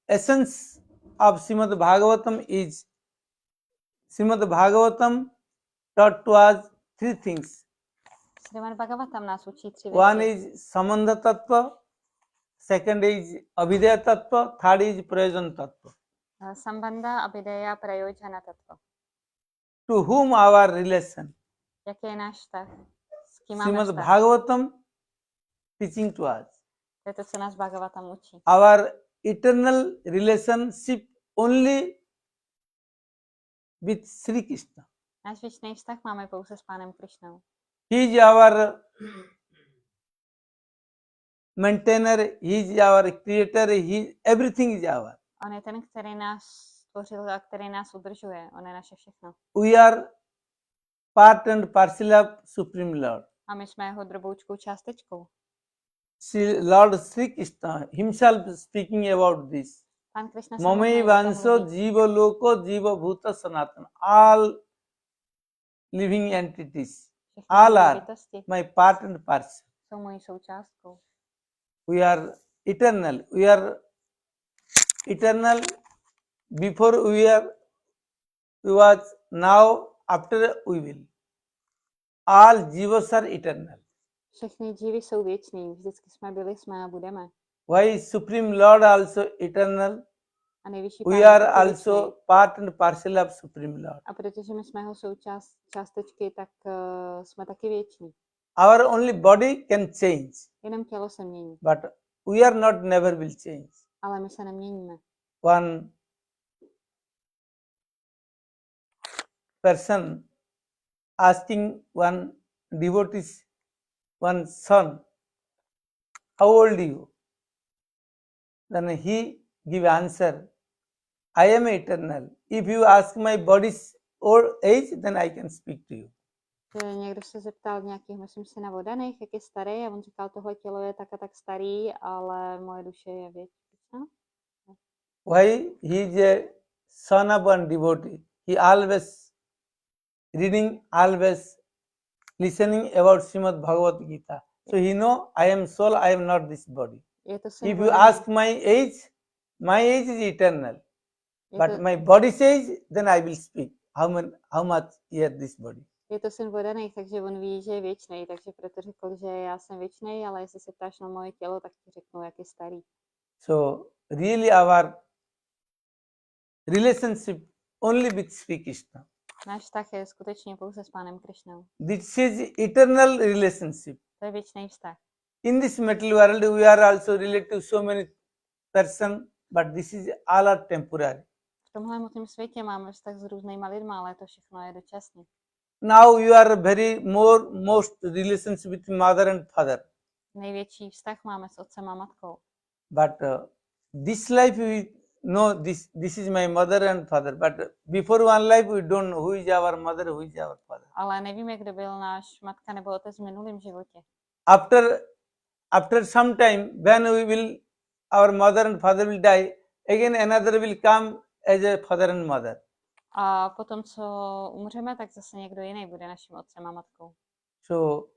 essence of Srimad Bhagavatam is, Srimad Bhagavatam taught to us three things. Šrímad Bhagavatam nás učí tři One věci. is Samandha Tattva, second is Abhidaya Tattva, third is Prayojan Tattva. Sambandha, Abhideya, Prayojana tattva. To whom our relation? Jaký je náš vztah? S kým máme Srimad vztah? Bhagavatam teaching to us. To je to, co nás Bhagavatam učí. Our eternal relationship only with Sri Krishna. Náš věčný vztah máme pouze s Pánem Krišnou. He is our maintainer, he is our creator, everything is our. On je ten, který nás stvořil a který nás udržuje. On je naše všechno. We are part and parcel of Supreme Lord. A my jsme jeho droboučkou částečkou. Lord Sri Krishna himself speaking about this. Pán Krišna Mamai vanso jiva loko jiva bhuta sanatana. All living entities, all are my part and parcel. Jsou mojí součástkou. We are eternal. We are eternal before we was, now, after we will. All jivas are eternal. Všechny živy jsou věčný. Vždycky jsme byli, jsme a budeme. Why is Supreme Lord also eternal? A nejvyšší We Pán are je also věčný. part and parcel of Supreme Lord. A protože my jsme jeho částečky, tak jsme taky věční. Our only body can change, Jenom tělo se mění. but we are not, never will change. Ale my se neměníme. One person asking one devotee, one son, how old are you? Then he give answer, I am eternal. If you ask my body's old age, then I can speak to you. Někdo se zeptal nějakých, myslím si, na vodaných, jak je starý, a on říkal, tohle tělo je tak a tak starý, ale moje duše je věčná. Why? He is a son of one devotee. He always reading, always listening about Srimad Bhagavad Gita. So he know, I am soul, I am not this body. Je to syn If you vodaných. ask my age is eternal. Je But to- my body says, then I will speak. How much here this body? Je to syn vodaných, takže on ví, že je věčný, takže proto řekl, že já jsem věčný, ale jestli se ptáš na moje tělo, tak ti řeknu, jak je starý. So really our relationship only with Sri Krishna. Náš vztah je skutečně pouze s Pánem Krišnou. This is eternal relationship. To je věčný vztah. In this material world, we are also related to so many persons, but this is all are temporary. V tomhle hmotném světě máme vztah s různýma lidma, ale to všechno je dočasné. Now you are most relationship with mother and father. Největší vztah máme s otcem a matkou. But this life we know this is my mother and father. But before one life we don't know who is our mother, who is our father. Ale nevíme, kdo byl náš matka nebo otec v minulém životě. After some time, when our mother and father will die, again another will come as a father and mother. A potom, co umřeme, tak zase někdo jiný bude naším otcem a matkou. So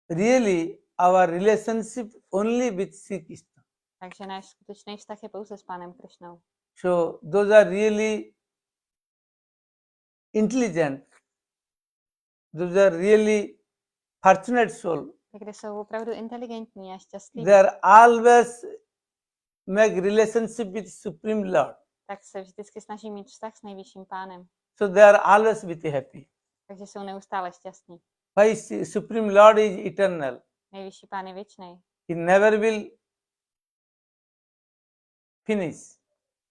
really our relationship only with Sri Krishna. Takže náš skutečný vztah je pouze s Pánem Krišnou. So those are really intelligent. Those are really fortunate soul. Kde jsou opravdu inteligentní a šťastní, They are always make relationship with Supreme Lord. tak se vždycky snaží mít vztah s nejvyšším Pánem. So they are always with happy. Takže jsou neustále šťastní. Why Supreme Lord is eternal? Nejvyšší Pán je věčný. He never will finish.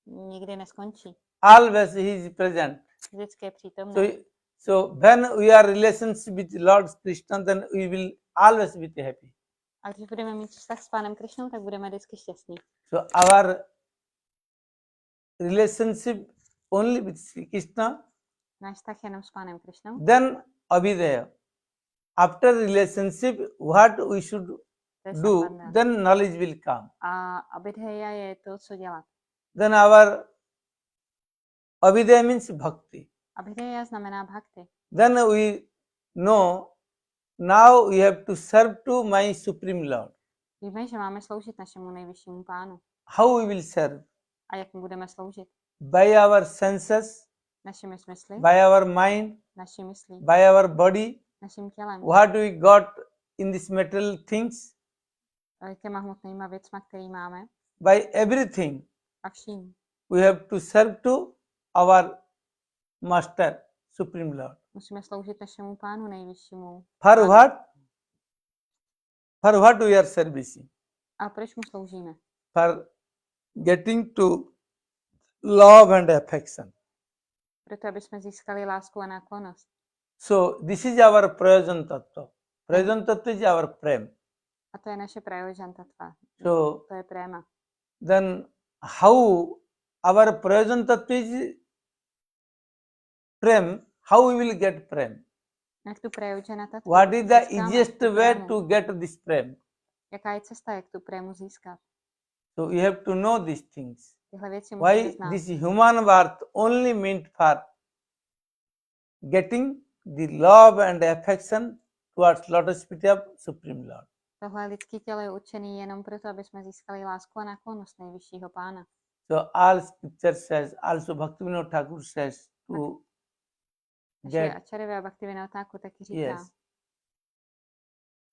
Nikdy neskončí. Always he is present. Vždycky je přítomný. So when we are relationship with Lord Krishna, then we will always be happy. A když budeme mít vztah s Pánem Krišnou, tak budeme vždycky šťastní. So our relationship only with Sri Krishna, Náš vztah jenom s Pánem Krišnou. then abhidaya. After relationship, what we should To je do, sambandha. then knowledge will come. A abhidheya je to, co dělat. Then our abhidaya means bhakti. Abhidheya znamená bhakti. Then we know now we have to serve to my Supreme Lord. Víme, že máme sloužit našemu nejvyššímu Pánu. How we will serve? A jak mu budeme sloužit? By our senses, Našimi smysly, by our mind, naší myslí, by our body. naším tělem, What we got in these material things, těma hmotnýma věcma, který máme, by everything. a vším. We have to serve to our Master, Supreme Lord. Musíme sloužit našemu Pánu nejvyššímu. For what? For what we are servicing? A proč mu sloužíme? For getting to love and affection. Proto, aby jsme získali lásku a náklonnost. So this is our prayojan tattva. Prayojan tattva is our prem. A to je naše prayojan tattva. So To je préma. then how our prayojan tattva is prem, how we will get prem? Jak tu prayojana tattva What is the získáme, easiest tu way prému? to get this prem? Jaká je cesta, jak tu prému získat? So you have to know these things. Tyhle věci musíme Why znát. this human birth only meant for getting the love and affection towards lotus feet of Supreme Lord. Tohle lidský tělo je určený jenom proto, aby jsme získali lásku a náklonnost nejvyššího Pána. So all scripture says, also Bhaktivinoda Thakur says to Naše get, Acharya a Bhaktivinoda Thakur taky říká, yes.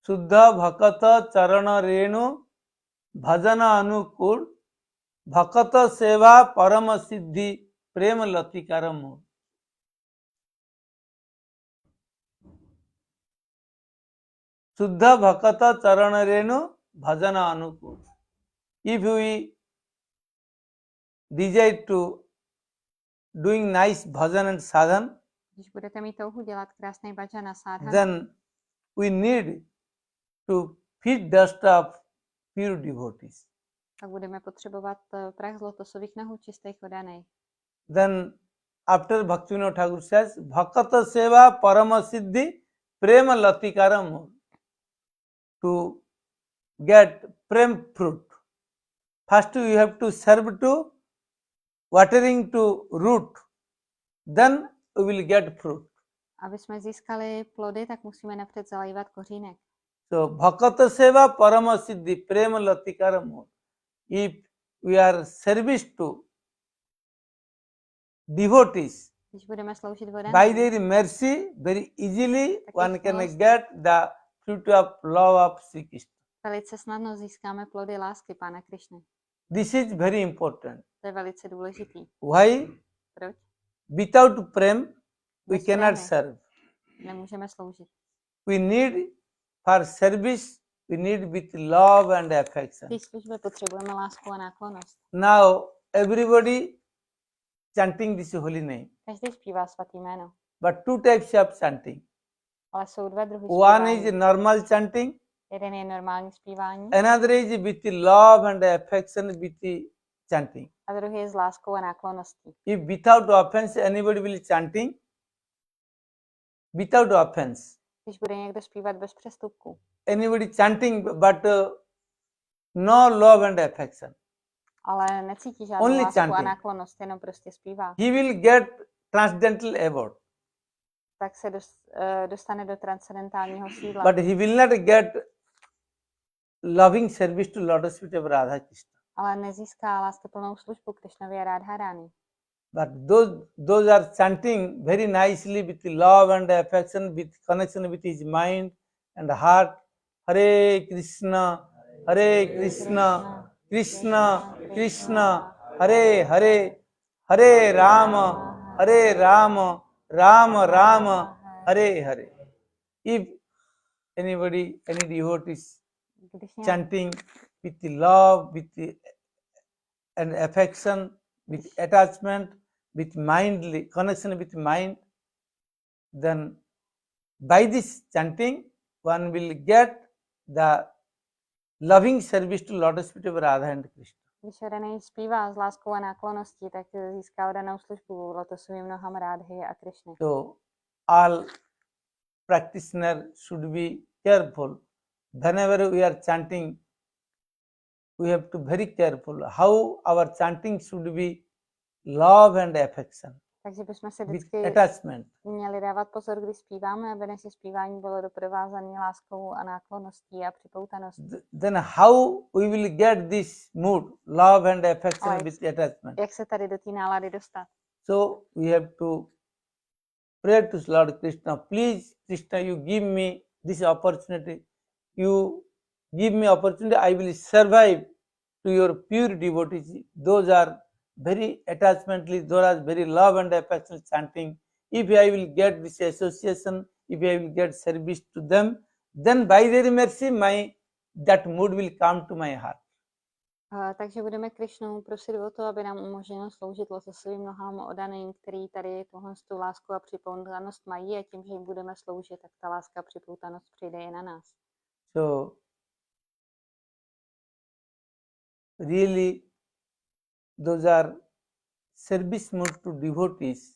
Suddha Bhakata Charana Renu Bhajana Anukul Bhakata Seva Parama Siddhi Prema Latikaram. Suddha Bhakata Charana Renu Bhajana Anukul. If we desire to doing nice bhajan and sadhan, když budete mít touhu dělat krásný bhajan a sádhanu, then we need to feed dust of pure devotees. tak budeme potřebovat prach z lotosových nohou čistých vodaných. Then after Bhaktivinoda Thakur says, Bhakata Seva Parama Siddhi Prema Latikaram. To get prem fruit, first you have to serve to watering to root, then we will get fruit. Aby jsme získali plody, tak musíme napřed zalívat kořínek. So Bhakata Seva Parama Siddhi Prema Latikaram. If we are service to devotees, Když budeme sloužit By vodaným, their mercy, very easily Tak one jejich can milost. get the fruit of love of Sri Krishna. velice snadno získáme plody lásky Pána Krišny. This is very important. To je velice důležitý. Why? Proč? Without prem, we Bez cannot prémy serve. nemůžeme sloužit. We need for service, we need with love and affection. V té službě potřebujeme lásku a náklonnost. Now everybody chanting this holy name, Každý zpívá svatý jméno, but two types of chanting. ale jsou dva druhy One is zpívání. normal chanting, Jeden je normální zpívání another is with the love and affection with the chanting. a druhý je s láskou a náklonností. If without offense anybody will chanting, without offense, Když bude někdo zpívat bez přestupku, anybody chanting but no love and affection, ale necítí žádnou Only lásku a chanting. náklonnost, jenom prostě zpívá, he will get transcendental award, tak se dostane do transcendentálního sídla. but he will not get loving service to Lotus feet of Radha Krishna. Ale nezíská láskyplnou službu Krišnově Radharani. But those are chanting very nicely with the love and affection, with connection with his mind and heart. Hare Krishna, Hare Krishna, Krishna Krishna, Hare Hare, Hare Rama, Hare Rama, Rama Rama, Hare Hare. If anybody, any devotees Když nějak chanting with the love, with the and affection, with attachment, with mindly connection with mind, then by this chanting one will get the loving service to Lotus feet of Radha and Krishna. Když odaný zpívá s láskou a náklonností, tak získá odanou službu lotosovým nohám Rádhy a Krišny. So all practitioner should be careful. Whenever we are chanting, we have to very careful how our chanting should be love and affection Takže bychom si with vždycky attachment. měli dávat pozor, když zpíváme, aby naše zpívání bylo doprovázané láskou a náklonností a připoutaností. Then how we will get this mood, love and affection Alright. with attachment? Jak se tady do té nálady dostat? So we have to pray to Lord Krishna, please Krishna, you give me this opportunity. You give me opportunity, I will survive to your pure devotees. Those are very attachmently, those are very love and affection chanting. If I will get this association, if I will get service to them, then by their mercy, that mood will come to my heart. Takže budeme Krišnu prosit o to, aby nám umožnilo sloužit lotosovým nohám odaným, který tady tohle tu lásku a připoutanost mají, a tím, že jim budeme sloužit, tak ta láska a připoutanost přijde i na nás. So really those are service mood to devotees.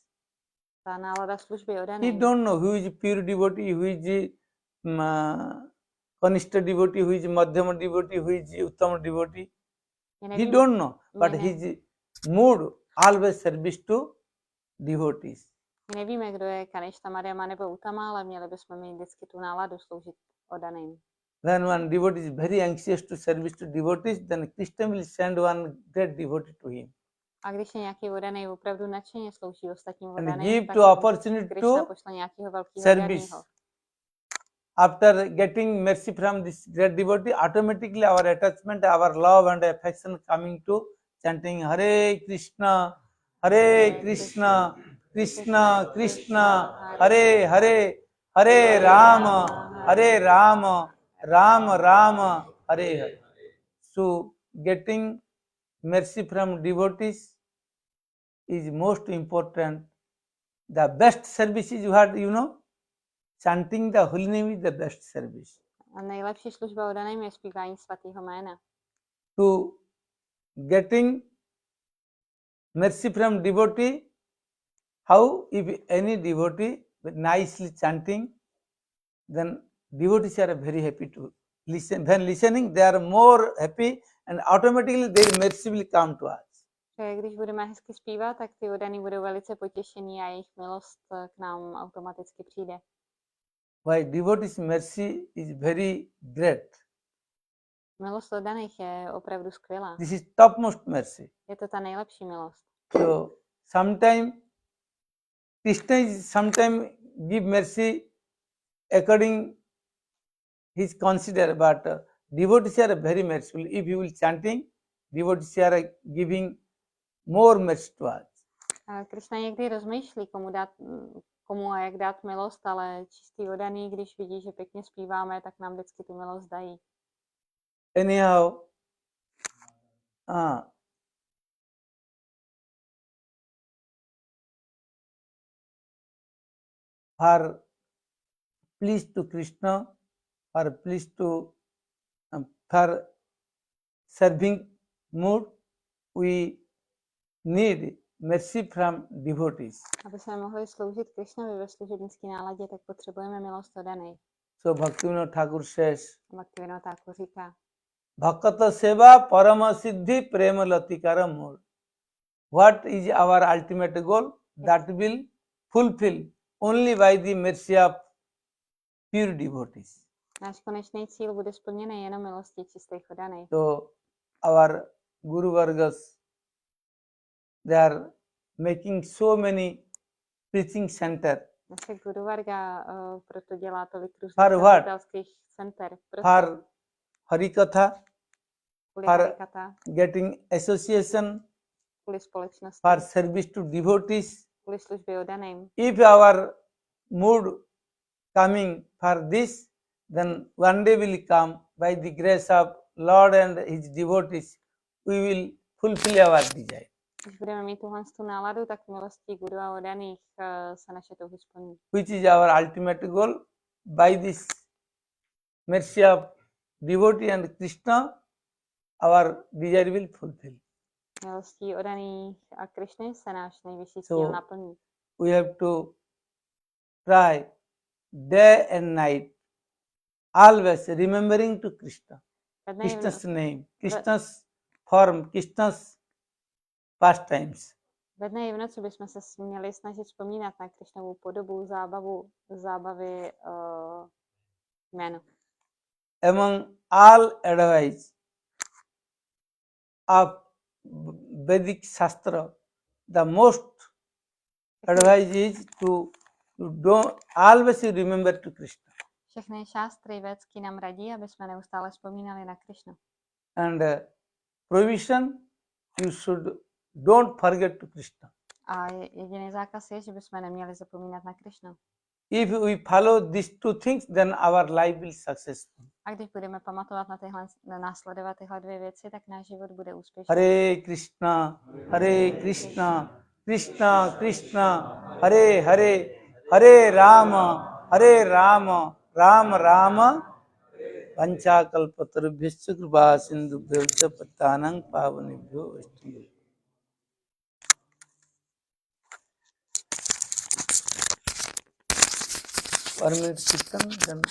Ta nálada služby He odaným. don't know who is pure devotee, who is kanishta devotee, who is madhyama devotee, who is uttama devotee. He don't know, but his mood always service to devotees. My nevíme, kdo je Kaništa, Madhyama nebo Uttama, ale měli bychom mít vždycky tu náladu sloužit odaným. When one devotee is very anxious to service to devotees, then Krishna will send one great devotee to him A když je nějaký odaný opravdu nadšeně slouží ostatním and odaným, give tak to opportunity Krishna to pošle nějakého velkého service. odanýho. After getting mercy from this great devotee, automatically our attachment, our love and affection coming to chanting Hare Krishna, Hare Krishna, Krishna Krishna, Hare Hare, Hare Rama, Hare Rama, Rama Rama, Hare Hare. So getting mercy from devotees is most important. The best service is what you know? Chanting the holy name is the best service. A nejlepší služba odaným je zpívání svatého jména. To getting mercy from devotee, how if any devotee nicely chanting, then devotees are very happy to listen. When listening, they are more happy and automatically their mercy will come to us. Když budeme hezky zpívat, tak ty odaný budou velice potěšení a jejich milost k nám automaticky přijde. Why devotees' mercy is very great. Milost odaných je opravdu skvělá. This is topmost mercy. Je to ta nejlepší milost. So sometimes Krishna is sometimes give mercy according his consider, but devotees are very merciful. If you will chanting, devotees are giving more mercy to us. Krishna někdy rozmýšlí, komu a jak dát milost, ale čistý oddaný, když vidí, že pěkně zpíváme, tak nám vždycky tu milost dají. Anyhow, for please to Krishna, for please to for serving mood, we need mercy from devotees. Aby jsme mohli sloužit Krishnovi ve služebnické náladě, tak potřebujeme milost oddanej. So Bhaktivinoda Thakur says, Bhaktivinoda Thakur říká, Bhakata seva parama siddhi prema latikara mur. What is our ultimate goal? That will fulfill only by the mercy of pure devotees. náš konečný cíl bude splněný jenom milostí čistých oddaných. So our Guru Vargas, they are making so many preaching center. Naše Guru Varga proto dělá tolik různých For what? kazatelských center. For Harikatha, Kvůli for Harikatha, getting association, kvůli společnosti, for service to devotees. kvůli službě oddaným. If our mood coming for this, then one day will come by the grace of Lord and his devotees, we will fulfill our desire. Když budeme mít tuhle náladu, tak milostí Guru a oddaných se naše touhy splní. Which is our ultimate goal. By this mercy of devotee and Krishna, our desire will fulfill. Milostí oddaných a Krišny se náš nejvyšší So, cíl naplní. we have to try day and night, always remembering to Krishna, Krishna's name, Krishna's form, Krishna's pastimes. Ve dne i v noci bychom se měli snažit vzpomínat na Krišnovu podobu, zábavy, jméno. Among all advice of Vedic Shastra, the most advice is to don't always remember to Krishna. Všechny šástry védsky nám radí, aby jsme neustále vzpomínali na Krišnu. And provision, you should don't forget to Krishna. A jediný zákaz je, že bychom neměli zapomínat na Krišnu. If we follow these two things, then our life will successful. A když budeme pamatovat následovat tyhle dvě věci, tak náš život bude úspěšný. Hare Krishna, Krishna Krishna, Hare Hare, Hare Rama, Rama Rama, Panchakalpatarubhyascha kripa sindhubhyo cha pattanang pavanebhyo vaishnavebhyo. 1 minute kirtan, then